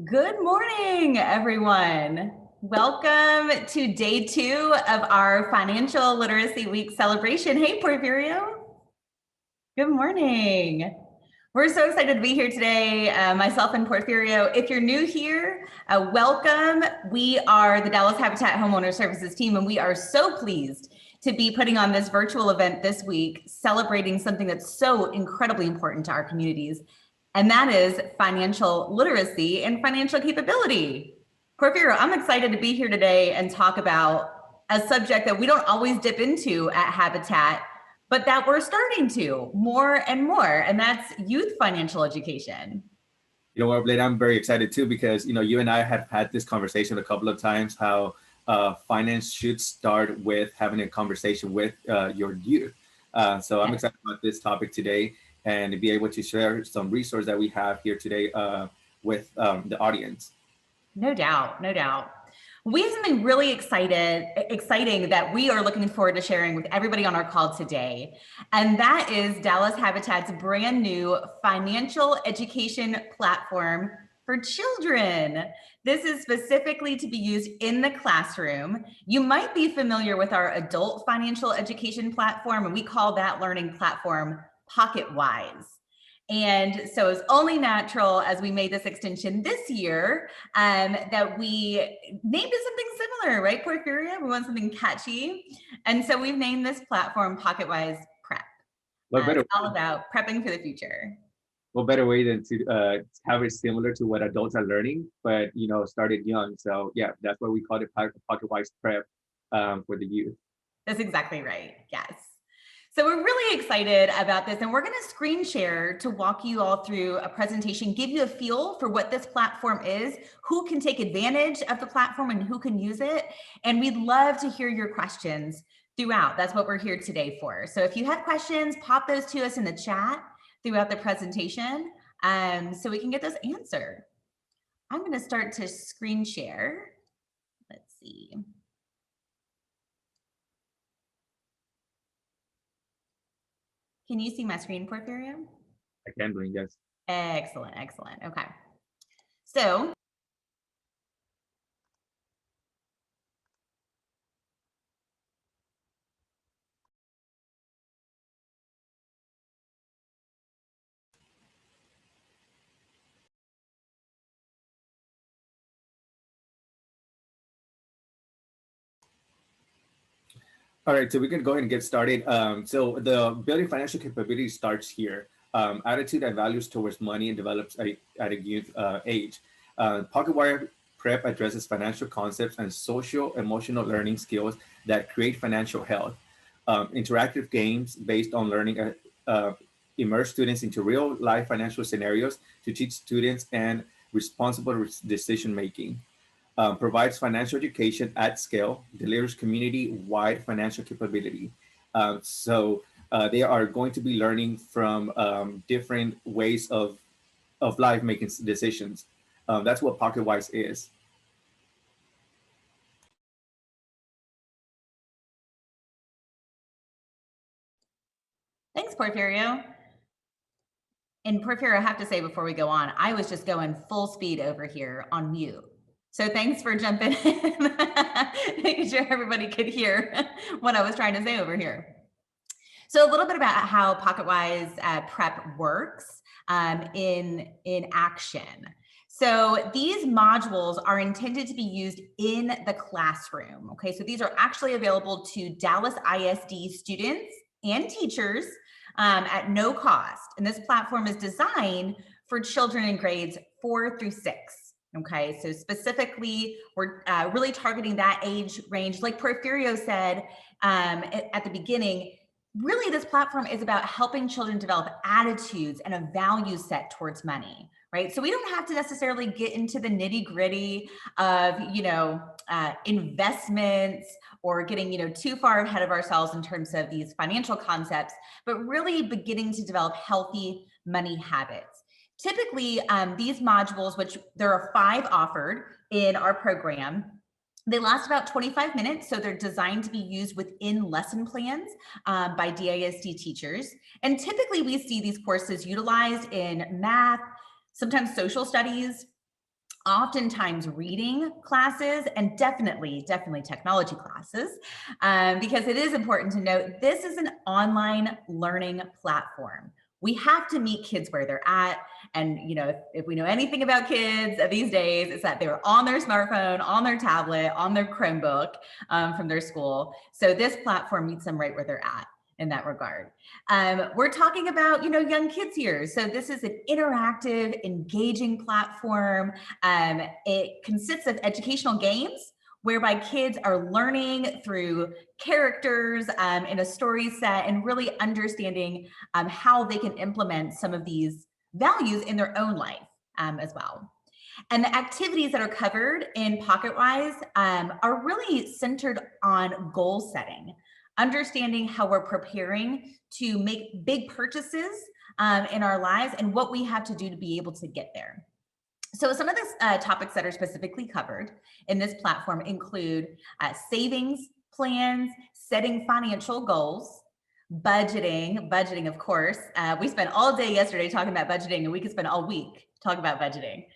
Good morning, everyone. Welcome to day 2 of our Financial Literacy Week celebration. Hey, Porfirio. Good morning. We're so excited to be here today, myself and Porfirio. If you're new here, welcome. We are the Dallas Habitat Homeowner Services team, and we are so pleased to be putting on this virtual event this week, celebrating something that's so incredibly important to our communities, and that is financial literacy and financial capability. Porfirio, I'm excited to be here today and talk about a subject that we don't always dip into at Habitat, but that we're starting to more and more, and that's youth financial education. You know what, Blade, I'm very excited too because, you and I have had this conversation a couple of times how finance should start with having a conversation with your youth. So I'm excited about this topic today and to be able to share some resources that we have here today with the audience. No doubt, no doubt. We have something really exciting that we are looking forward to sharing with everybody on our call today. And that is Dallas Habitat's brand new financial education platform for children. This is specifically to be used in the classroom. You might be familiar with our adult financial education platform, and we call that learning platform Pocketwise. And so it's only natural as we made this extension this year that we named it something similar, right, Porfirio? We want something catchy. And so we've named this platform Pocketwise Prep. It's all about prepping for the future. What better way than to have it similar to what adults are learning, but, started young. So yeah, that's why we call it Pocketwise Prep for the youth. That's exactly right. Yes. So we're really excited about this, and we're going to screen share to walk you all through a presentation, give you a feel for what this platform is, who can take advantage of the platform and who can use it. And we'd love to hear your questions throughout. That's what we're here today for. So if you have questions, pop those to us in the chat throughout the presentation so we can get those answered. I'm going to start to screen share. Let's see. Can you see my screen, Porfirio? I can, bring yes. Excellent, excellent. Okay. So All right, so we can go ahead and get started. So the building financial capability starts here. Attitude and values towards money and develops at a youth age. Pocketwise Prep addresses financial concepts and social emotional learning skills that create financial health. Interactive games based on learning immerse students into real life financial scenarios to teach students and responsible decision making. Provides financial education at scale, delivers community-wide financial capability. So they are going to be learning from different ways of life making decisions. That's what Pocketwise is. Thanks, Porfirio. And Porfirio, I have to say before we go on, I was just going full speed over here on mute. So thanks for jumping in, making sure everybody could hear what I was trying to say over here. So a little bit about how Pocketwise Prep works in action. So these modules are intended to be used in the classroom. Okay, so these are actually available to Dallas ISD students and teachers at no cost. And this platform is designed for children in grades 4 through 6. Okay, so specifically, we're really targeting that age range. Like Porfirio said at the beginning, really this platform is about helping children develop attitudes and a value set towards money, right? So we don't have to necessarily get into the nitty gritty of, investments or getting, too far ahead of ourselves in terms of these financial concepts, but really beginning to develop healthy money habits. Typically, these modules, which there are 5 offered in our program, they last about 25 minutes, so they're designed to be used within lesson plans by DISD teachers. And typically we see these courses utilized in math, sometimes social studies, oftentimes reading classes, and definitely technology classes, because it is important to note this is an online learning platform. We have to meet kids where they're at. And if we know anything about kids these days, it's that they're on their smartphone, on their tablet, on their Chromebook from their school. So this platform meets them right where they're at in that regard. We're talking about, young kids here. So this is an interactive, engaging platform. It consists of educational games whereby kids are learning through characters in a story set and really understanding how they can implement some of these values in their own life as well. And the activities that are covered in Pocketwise are really centered on goal setting, understanding how we're preparing to make big purchases in our lives and what we have to do to be able to get there. So some of the topics that are specifically covered in this platform include savings plans, setting financial goals, budgeting, of course. We spent all day yesterday talking about budgeting, and we could spend all week talking about budgeting.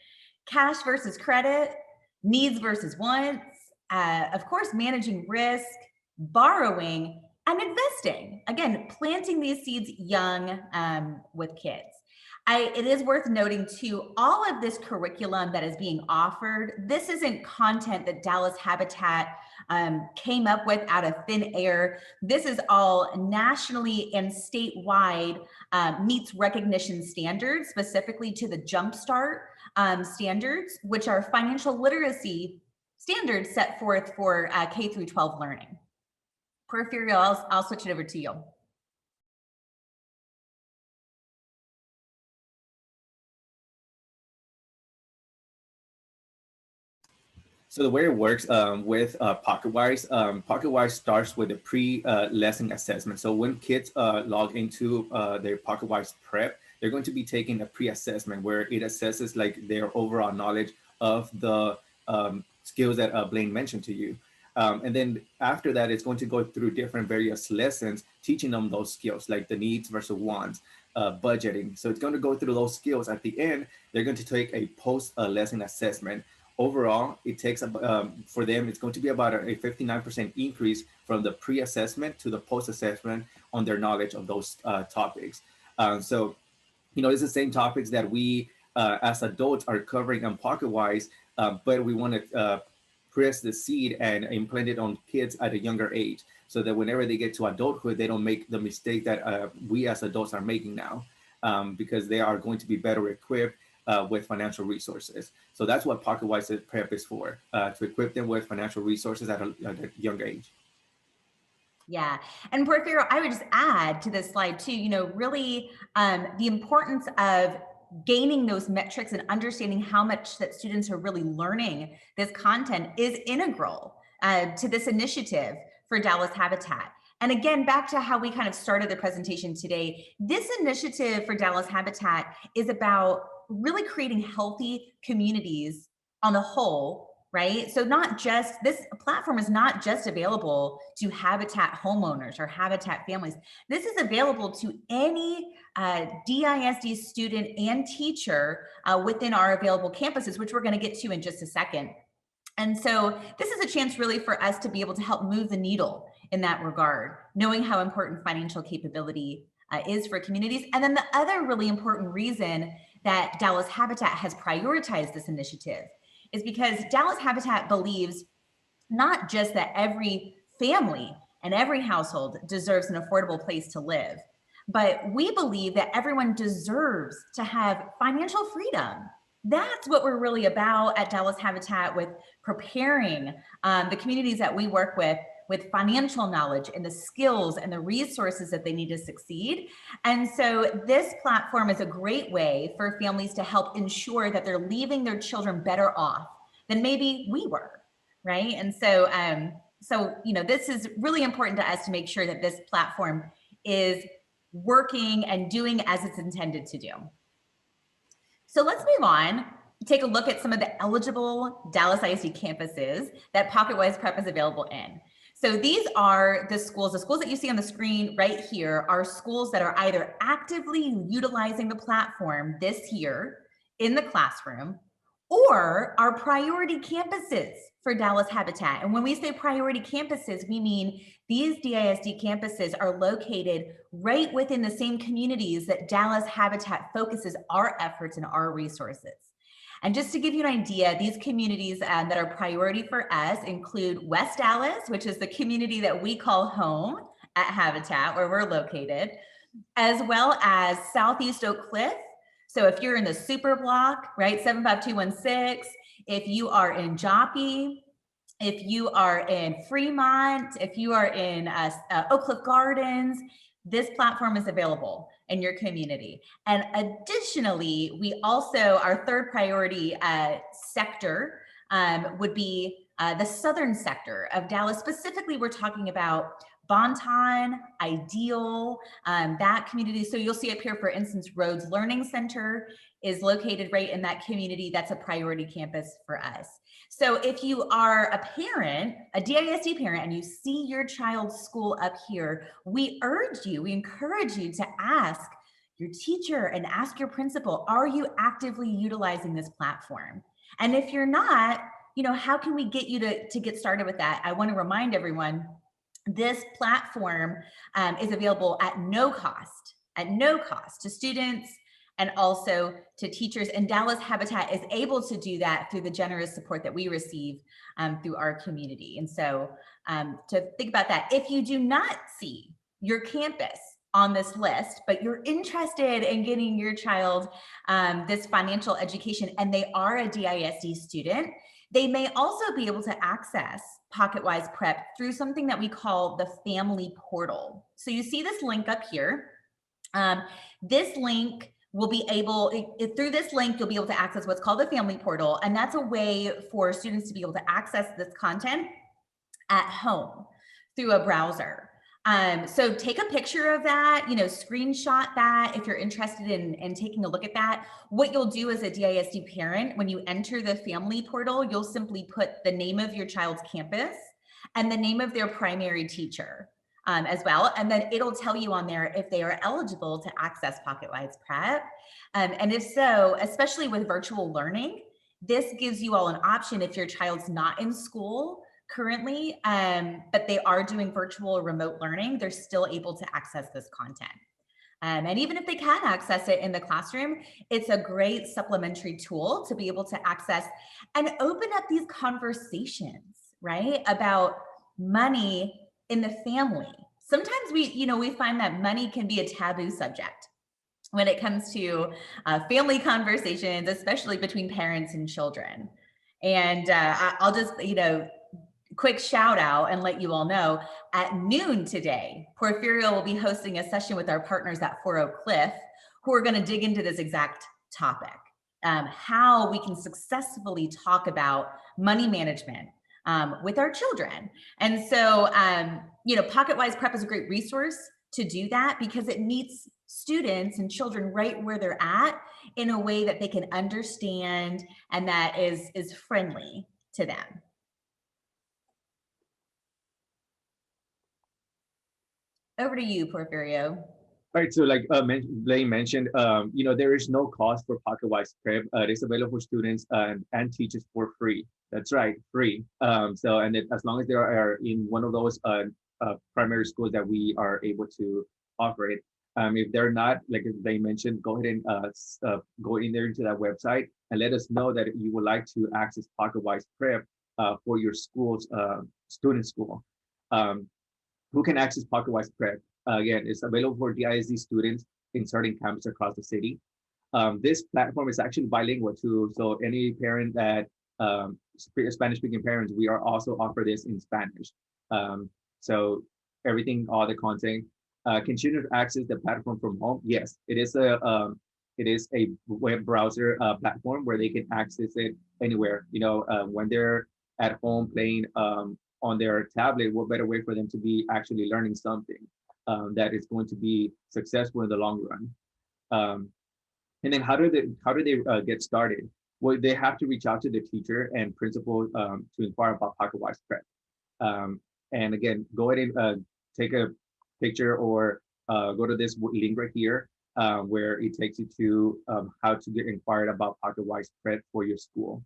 Cash versus credit, needs versus wants, of course, managing risk, borrowing, and investing. Again, planting these seeds young with kids. It is worth noting too, all of this curriculum that is being offered, this isn't content that Dallas Habitat came up with out of thin air. This is all nationally and statewide meets recognition standards, specifically to the Jumpstart standards, which are financial literacy standards set forth for K through 12 learning. Porfirio, I'll switch it over to you. So the way it works with Pocketwise, Pocketwise starts with a pre-lesson assessment. So when kids log into their Pocketwise prep, they're going to be taking a pre-assessment where it assesses like their overall knowledge of the skills that Blaine mentioned to you. And then after that, it's going to go through different various lessons, teaching them those skills, like the needs versus wants, budgeting. So it's going to go through those skills. At the end, they're going to take a post-lesson assessment. Overall, it takes for them, it's going to be about a 59% increase from the pre-assessment to the post-assessment on their knowledge of those topics. So, it's the same topics that we as adults are covering on Pocketwise, but we want to press the seed and implant it on kids at a younger age so that whenever they get to adulthood, they don't make the mistake that we as adults are making now, because they are going to be better equipped with financial resources. So that's what Pocketwise prep is for, to equip them with financial resources at a younger age. Yeah. And Porfirio, I would just add to this slide too, really the importance of gaining those metrics and understanding how much that students are really learning this content is integral to this initiative for Dallas Habitat. And again, back to how we kind of started the presentation today, this initiative for Dallas Habitat is about really creating healthy communities on the whole, right? So not just, this platform is not just available to Habitat homeowners or Habitat families. This is available to any DISD student and teacher within our available campuses, which we're going to get to in just a second. And so this is a chance really for us to be able to help move the needle in that regard, knowing how important financial capability is for communities. And then the other really important reason that Dallas Habitat has prioritized this initiative is because Dallas Habitat believes not just that every family and every household deserves an affordable place to live, but we believe that everyone deserves to have financial freedom. That's what we're really about at Dallas Habitat, with preparing the communities that we work with financial knowledge and the skills and the resources that they need to succeed. And so this platform is a great way for families to help ensure that they're leaving their children better off than maybe we were, right? And so, this is really important to us to make sure that this platform is working and doing as it's intended to do. So let's move on, take a look at some of the eligible Dallas ISD campuses that Pocketwise Prep is available in. So these are the schools that you see on the screen right here are schools that are either actively utilizing the platform this year in the classroom, or our priority campuses for Dallas Habitat. And when we say priority campuses, we mean these DISD campuses are located right within the same communities that Dallas Habitat focuses our efforts and our resources. And just to give you an idea, these communities that are priority for us include West Dallas, which is the community that we call home at Habitat, where we're located, as well as Southeast Oak Cliff. So if you're in the super block, right, 75216, if you are in Joppy, if you are in Fremont, if you are in Oak Cliff Gardens, this platform is available in your community. And additionally, we also, our third priority sector would be the southern sector of Dallas. Specifically, we're talking about Bonton, Ideal, that community. So you'll see up here, for instance, Rhodes Learning Center is located right in that community. That's a priority campus for us. So if you are a parent, a DISD parent, and you see your child's school up here, we encourage you to ask your teacher and ask your principal, are you actively utilizing this platform? And if you're not, how can we get you to get started with that? I want to remind everyone, this platform is available at no cost to students and also to teachers. And Dallas Habitat is able to do that through the generous support that we receive through our community. And so to think about that, if you do not see your campus on this list, but you're interested in getting your child this financial education and they are a DISD student, they may also be able to access Pocketwise Prep through something that we call the family portal. So you see this link up here. This link will be able, through this link, you'll be able to access what's called the family portal. And that's a way for students to be able to access this content at home through a browser. So take a picture of that, screenshot that if you're interested in taking a look at that. What you'll do as a DISD parent, when you enter the family portal, you'll simply put the name of your child's campus and the name of their primary teacher as well. And then it'll tell you on there if they are eligible to access Pocketwise Prep. And if so, especially with virtual learning, this gives you all an option if your child's not in school currently, but they are doing virtual or remote learning, they're still able to access this content. And even if they can access it in the classroom, it's a great supplementary tool to be able to access and open up these conversations, right, about money in the family. Sometimes we find that money can be a taboo subject when it comes to family conversations, especially between parents and children. And I'll just, quick shout out and let you all know, at noon today, Porfirio will be hosting a session with our partners at 4 Oak Cliff, who are going to dig into this exact topic, how we can successfully talk about money management with our children. And so, Pocketwise Prep is a great resource to do that because it meets students and children right where they're at in a way that they can understand and that is friendly to them. Over to you, Porfirio. All right, so like Blaine mentioned, there is no cost for Pocketwise Prep. It is available for students and teachers for free. That's right, free. As long as they are in one of those primary schools that we are able to offer it. If they're not, like they mentioned, go ahead and go in there into that website and let us know that you would like to access Pocketwise Prep for your school's student school. Who can access Pocketwise Prep? Again, it's available for DISD students in certain campuses across the city. This platform is actually bilingual too, so any parent that Spanish-speaking parents, we are also offer this in Spanish. So everything, all the content. Can students access the platform from home? Yes, it is a web browser platform where they can access it anywhere. When they're at home playing on their tablet, what better way for them to be actually learning something that is going to be successful in the long run. And then how do they get started? Well, they have to reach out to the teacher and principal to inquire about Pocketwise Prep. And again, go ahead and take a picture or go to this link right here where it takes you to how to get inquired about Pocketwise Prep for your school.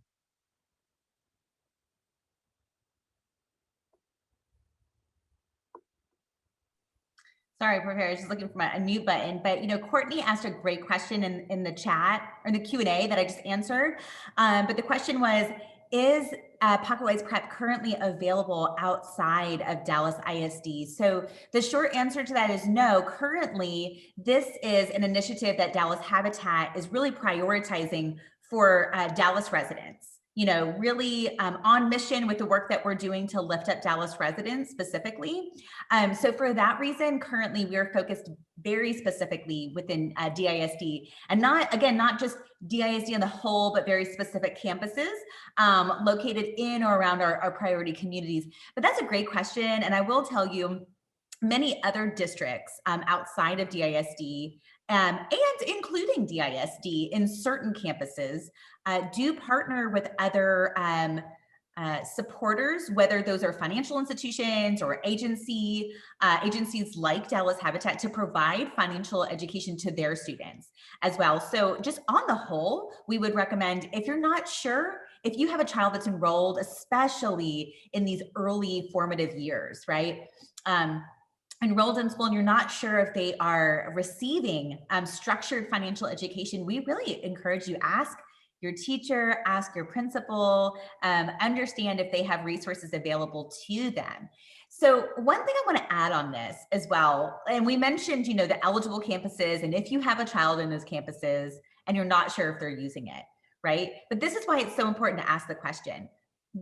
Sorry, Porfirio, I was just looking for my unmute button. But Courtney asked a great question in the chat or in the Q&A that I just answered. But the question was, is Pocketwise Prep currently available outside of Dallas ISD? So the short answer to that is no. Currently, this is an initiative that Dallas Habitat is really prioritizing for Dallas residents. Really on mission with the work that we're doing to lift up Dallas residents specifically. So for that reason, currently we are focused very specifically within DISD, and not just DISD on the whole, but very specific campuses located in or around our priority communities. But that's a great question, and I will tell you, many other districts outside of DISD and including DISD in certain campuses do partner with other supporters, whether those are financial institutions or agencies like Dallas Habitat, to provide financial education to their students as well. So just on the whole, we would recommend, if you're not sure, if you have a child that's enrolled, especially in these early formative years, right? Enrolled in school and you're not sure if they are receiving structured financial education, we really encourage you, ask your teacher, ask your principal, understand if they have resources available to them. So one thing I want to add on this as well, and we mentioned, the eligible campuses, and if you have a child in those campuses and you're not sure if they're using it, right? But this is why it's so important to ask the question.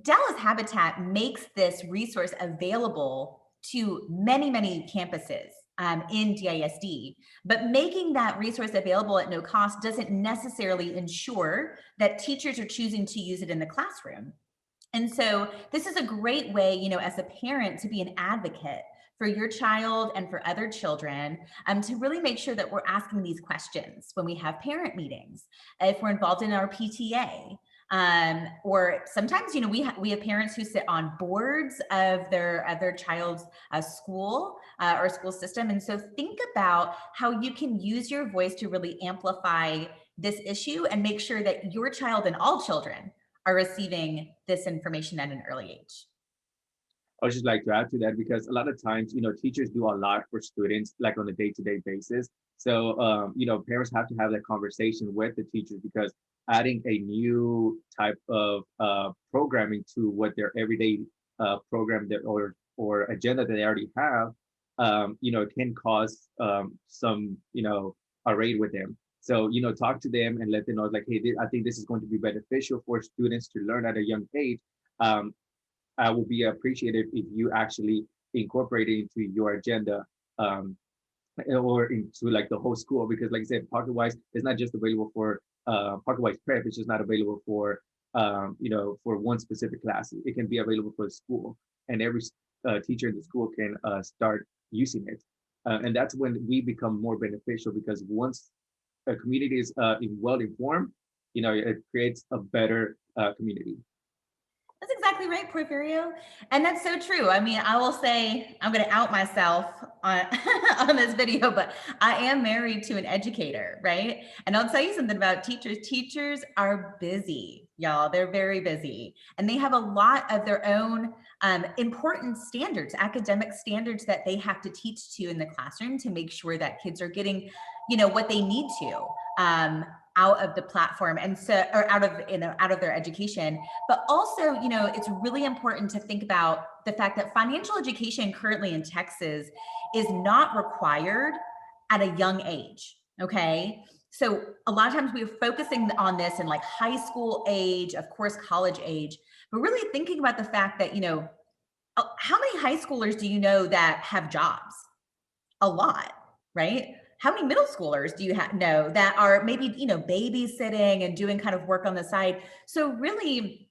Dallas Habitat makes this resource available to many, many campuses in DISD, but making that resource available at no cost doesn't necessarily ensure that teachers are choosing to use it in the classroom. And so this is a great way, as a parent, to be an advocate for your child and for other children, to really make sure that we're asking these questions when we have parent meetings, if we're involved in our PTA, or sometimes, we have parents who sit on boards of their child's school or school system. And so think about how you can use your voice to really amplify this issue and make sure that your child and all children are receiving this information at an early age. I would just like to add to that, because a lot of times, teachers do a lot for students, like on a day-to-day basis. So, parents have to have that conversation with the teachers, because adding a new type of programming to what their everyday program that or agenda that they already have, can cause some, array with them. So, talk to them and let them know, like, hey, I think this is going to be beneficial for students to learn at a young age. I will be appreciative if you actually incorporate it into your agenda, or into like the whole school, because like I said, Pocketwise is not just available for Pocketwise Prep. It's just not available for for one specific class. It can be available for the school, and every teacher in the school can start using it, and that's when we become more beneficial, because once a community is well informed, it creates a better community. That's exactly right, Porfirio. And that's so true. I mean, I will say, I'm going to out myself on, on this video, but I am married to an educator, right? And I'll tell you something about teachers. Teachers are busy, y'all. They're very busy. And they have a lot of their own important standards, academic standards that they have to teach to in the classroom to make sure that kids are getting, what they need to. Out of the platform, and so, or out of their education. But also, it's really important to think about the fact that financial education currently in Texas is not required at a young age. Okay. So a lot of times we're focusing on this in like high school age, of course, college age, but really thinking about the fact that, how many high schoolers do you know that have jobs? A lot, right? How many middle schoolers do you know that are maybe, babysitting and doing kind of work on the side? So really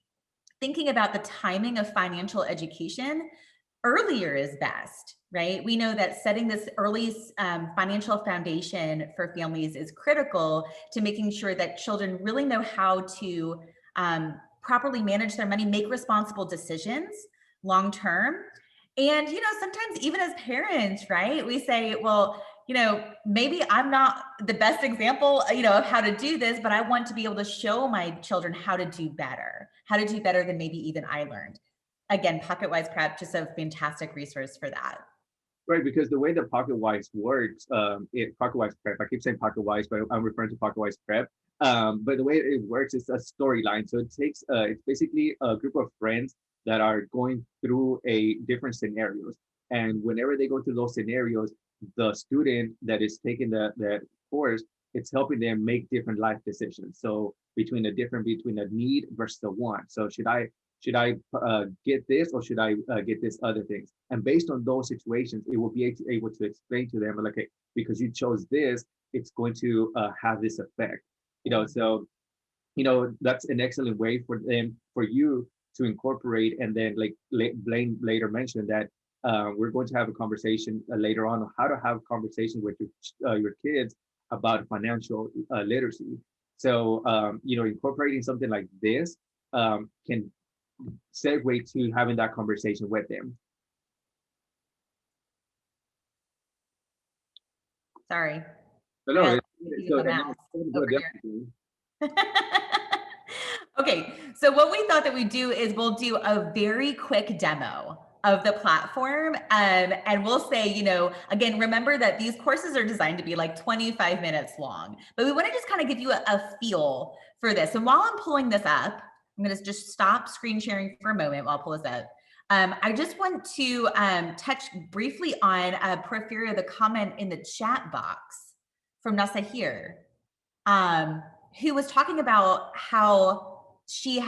thinking about the timing of financial education earlier is best, right? We know that setting this early financial foundation for families is critical to making sure that children really know how to properly manage their money, make responsible decisions long term. And, sometimes even as parents, right, we say, well, maybe I'm not the best example, of how to do this, but I want to be able to show my children how to do better than maybe even I learned. Again, Pocketwise Prep, just a fantastic resource for that. Right, because the way that Pocketwise works, Pocketwise Prep, I keep saying Pocketwise, but I'm referring to Pocketwise Prep. But the way it works is a storyline. So it's basically a group of friends that are going through a different scenarios. And whenever they go through those scenarios, the student that is taking that course, it's helping them make different life decisions. So between a need versus a want. So should I get this, or should I get this other things? And based on those situations, it will be able to explain to them, like, okay, because you chose this, it's going to have this effect. So that's an excellent way for you to incorporate. And then, like Blaine later mentioned, that we're going to have a conversation later on how to have conversations with your kids about financial literacy. So incorporating something like this can segue to having that conversation with them. Sorry. No, Okay, so what we thought that we'd do is we'll do a very quick demo of the platform. And we'll say, again, remember that these courses are designed to be like 25 minutes long, but we want to just kind of give you a feel for this. And while I'm pulling this up, I'm going to just stop screen sharing for a moment while I pull this up. I just want to touch briefly on Porfirio, the comment in the chat box from Nasahir, who was talking about how she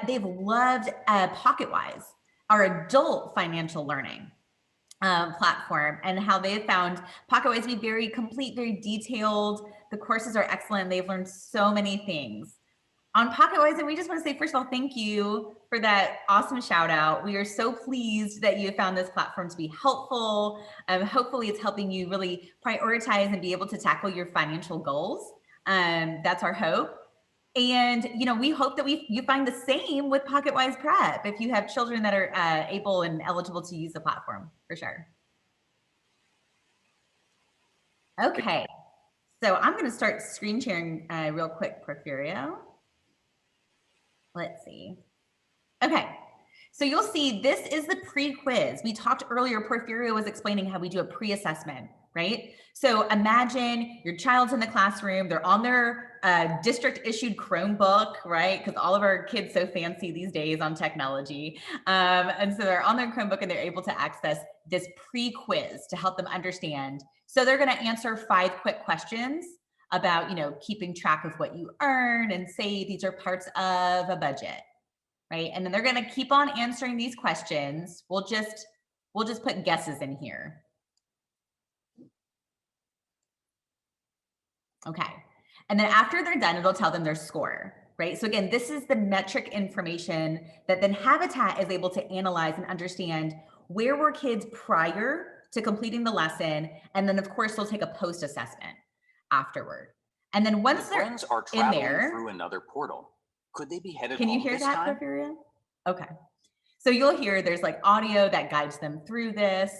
they've loved Pocketwise, our adult financial learning platform, and how they found Pocketwise to be very complete, very detailed. The courses are excellent. They've learned so many things on Pocketwise, and we just want to say, first of all, thank you for that awesome shout out. We are so pleased that you found this platform to be helpful. Hopefully it's helping you really prioritize and be able to tackle your financial goals. That's our hope. And, we hope that you find the same with Pocketwise Prep if you have children that are able and eligible to use the platform, for sure. Okay, so I'm going to start screen sharing real quick, Porfirio. Let's see. Okay, so you'll see this is the pre-quiz. We talked earlier, Porfirio was explaining how we do a pre-assessment, right? So imagine your child's in the classroom, they're on their district issued Chromebook, right? Because all of our kids so fancy these days on technology. And so they're on their Chromebook and they're able to access this pre-quiz to help them understand. So they're gonna answer 5 quick questions about, keeping track of what you earn and say these are parts of a budget, right? And then they're going to keep on answering these questions. We'll just put guesses in here. Okay. And then after they're done, it'll tell them their score, right? So again, this is the metric information that then Habitat is able to analyze and understand where were kids prior to completing the lesson. And then of course, they'll take a post-assessment afterward. And then once they're friends are traveling through another portal. Could they be headed home this time? Can you hear that, Porfirio? Okay. So you'll hear there's like audio that guides them through this,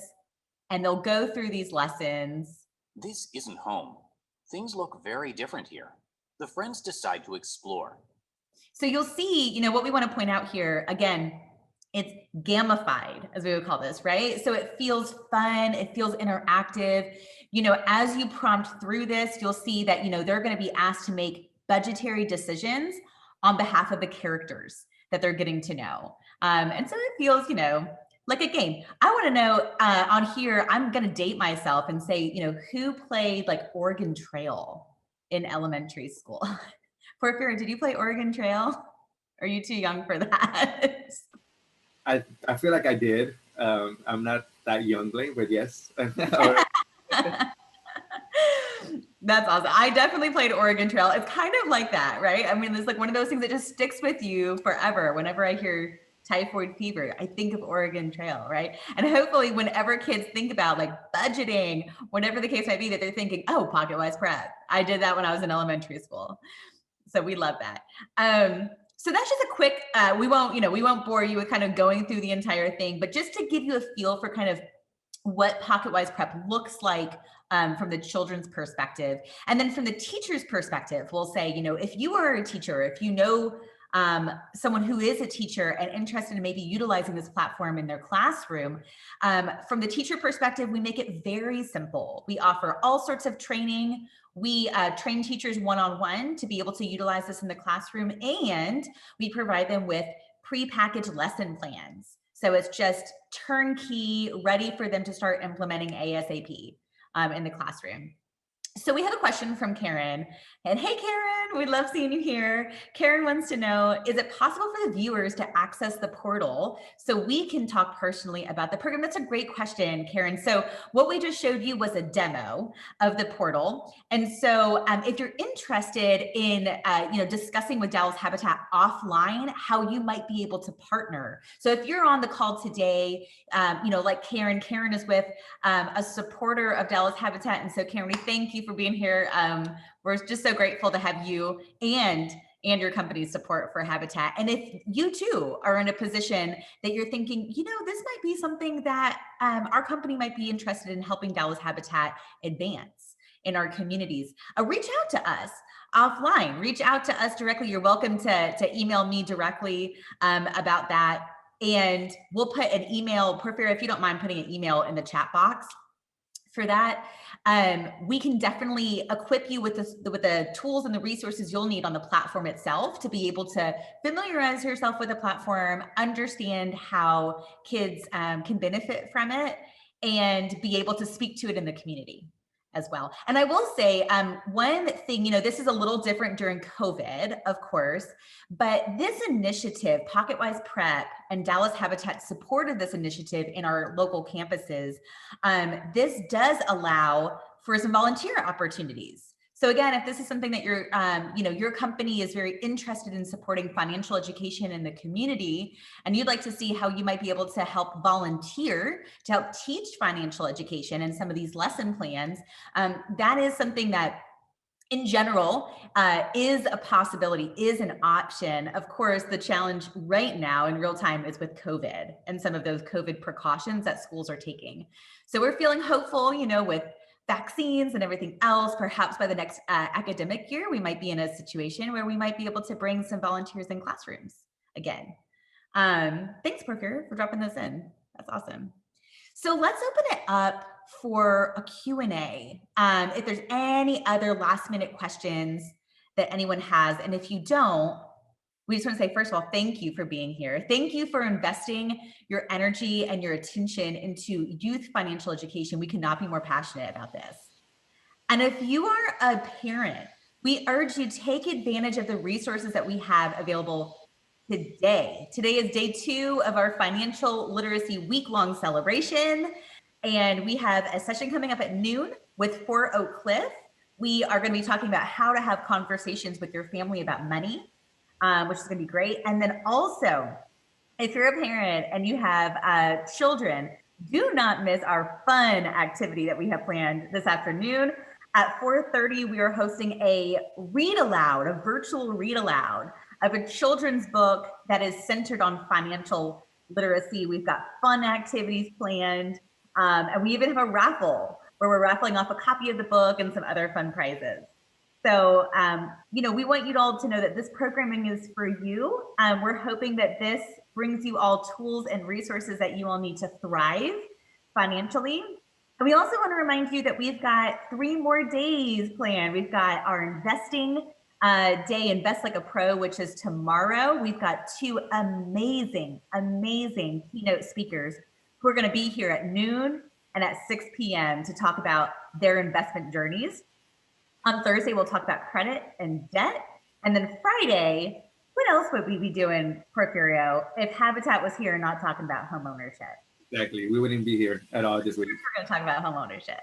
and they'll go through these lessons. This isn't home. Things look very different here. The friends decide to explore. So you'll see, what we want to point out here, again, it's gamified, as we would call this, right? So it feels fun, it feels interactive. As you prompt through this, you'll see that, they're going to be asked to make budgetary decisions on behalf of the characters that they're getting to know. And so it feels, like a game. I want to know on here, I'm going to date myself and say, who played like Oregon Trail in elementary school? Porfirio, did you play Oregon Trail? Are you too young for that? I feel like I did. I'm not that youngling, but yes. That's awesome. I definitely played Oregon Trail. It's kind of like that, right? I mean, it's like one of those things that just sticks with you forever. Whenever I hear typhoid fever, I think of Oregon Trail, right? And hopefully whenever kids think about like budgeting, whatever the case might be, that they're thinking, oh, Pocketwise Prep. I did that when I was in elementary school. So we love that. So that's just a quick, we won't bore you with kind of going through the entire thing, but just to give you a feel for kind of what Pocketwise Prep looks like from the children's perspective. And then from the teacher's perspective, we'll say, you know, if you are a teacher, if you know someone who is a teacher and interested in maybe utilizing this platform in their classroom, from the teacher perspective, we make it very simple. We offer all sorts of training. We train teachers one-on-one to be able to utilize this in the classroom, and we provide them with pre-packaged lesson plans. So it's just turnkey, ready for them to start implementing ASAP in the classroom. So we have a question from Karen, and hey Karen, we love seeing you here. Karen wants to know, is it possible for the viewers to access the portal so we can talk personally about the program? That's a great question, Karen. So what we just showed you was a demo of the portal. And so if you're interested in discussing with Dallas Habitat offline, how you might be able to partner. So if you're on the call today, like Karen is with a supporter of Dallas Habitat. And so Karen, we thank you for being here. We're just so grateful to have you and your company's support for Habitat. And if you too are in a position that you're thinking, you know, this might be something that our company might be interested in helping Dallas Habitat advance in our communities, reach out to us offline, reach out to us directly. You're welcome to email me directly about that. And we'll put an email, Porphyria, if you don't mind putting an email in the chat box for that. We can definitely equip you with the tools and the resources you'll need on the platform itself to be able to familiarize yourself with the platform, understand how kids can benefit from it, and be able to speak to it in the community as well. And I will say one thing, you know, this is a little different during COVID, of course, but this initiative, Pocketwise Prep and Dallas Habitat supported this initiative in our local campuses. This does allow for some volunteer opportunities. So again, if this is something that your company is very interested in supporting financial education in the community, and you'd like to see how you might be able to help volunteer to help teach financial education and some of these lesson plans, that is something that in general is a possibility, is an option. Of course, the challenge right now in real time is with COVID and some of those COVID precautions that schools are taking. So we're feeling hopeful, you know, with vaccines and everything else, perhaps by the next academic year, we might be in a situation where we might be able to bring some volunteers in classrooms again. Thanks, Porphyria, for dropping those in. That's awesome. So let's open it up for a Q&A. If there's any other last minute questions that anyone has, and if you don't, we just want to say, first of all, thank you for being here. Thank you for investing your energy and your attention into youth financial education. We could not be more passionate about this. And if you are a parent, we urge you to take advantage of the resources that we have available today. Today is day 2 of our financial literacy week-long celebration. And we have a session coming up at noon with 4 Oak Cliff. We are going to be talking about how to have conversations with your family about money, which is going to be great. And then also, if you're a parent and you have children, do not miss our fun activity that we have planned this afternoon. At 4:30, we are hosting a read aloud, a virtual read aloud of a children's book that is centered on financial literacy. We've got fun activities planned. And we even have a raffle where we're raffling off a copy of the book and some other fun prizes. So, we want you all to know that this programming is for you. We're hoping that this brings you all tools and resources that you all need to thrive financially. And we also want to remind you that we've got 3 more days planned. We've got our investing day, Invest Like a Pro, which is tomorrow. We've got 2 amazing keynote speakers who are going to be here at noon and at 6 p.m. to talk about their investment journeys. On Thursday, we'll talk about credit and debt. And then Friday, what else would we be doing, Porphyria, if Habitat was here and not talking about home ownership? Exactly. We wouldn't be here at all this week. We're going to talk about home ownership.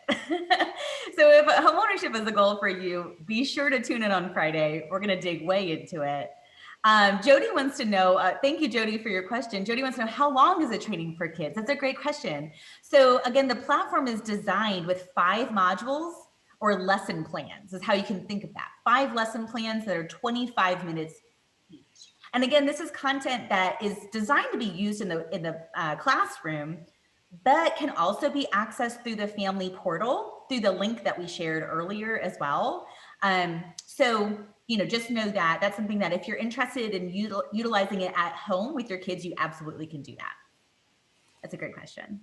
So if home ownership is the goal for you, be sure to tune in on Friday. We're going to dig way into it. Jody wants to know, thank you, Jody, for your question. Jody wants to know, how long is the training for kids? That's a great question. So again, the platform is designed with 5 modules or lesson plans is how you can think of that. 5 lesson plans that are 25 minutes each. And again, this is content that is designed to be used in the classroom but can also be accessed through the family portal, through the link that we shared earlier as well. So, just know that that's something that if you're interested in utilizing it at home with your kids, you absolutely can do that. That's a great question.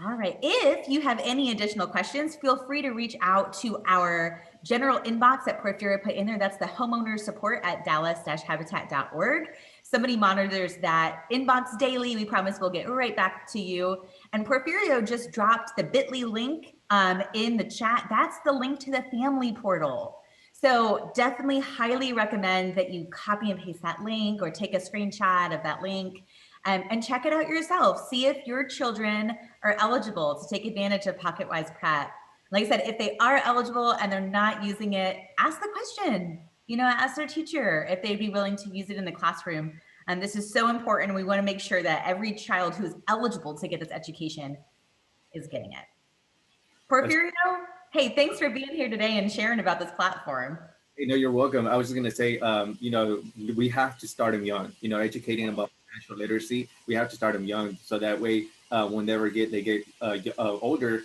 All right. If you have any additional questions, feel free to reach out to our general inbox that Porphyria put in there. That's the homeowner support at dallas-habitat.org. Somebody monitors that inbox daily. We promise we'll get right back to you. And Porfirio just dropped the bit.ly link in the chat. That's the link to the family portal. So definitely highly recommend that you copy and paste that link or take a screenshot of that link and check it out yourself. See if your children are eligible to take advantage of Pocketwise Prep. Like I said, if they are eligible and they're not using it, ask the question. Ask their teacher if they'd be willing to use it in the classroom. And this is so important. We want to make sure that every child who is eligible to get this education is getting it. Porfirio, hey, thanks for being here today and sharing about this platform. You're welcome. I was just going to say, we have to start them young, educating about financial literacy. We have to start them young so that way, when they get older,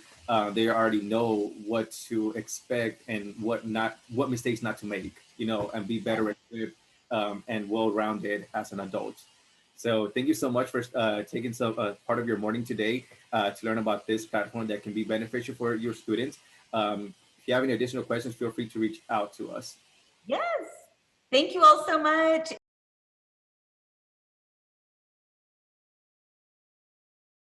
they already know what to expect and what mistakes not to make, and be better at it, and well-rounded as an adult. So thank you so much for taking some part of your morning today to learn about this platform that can be beneficial for your students. If you have any additional questions, feel free to reach out to us. Yes. Thank you all so much.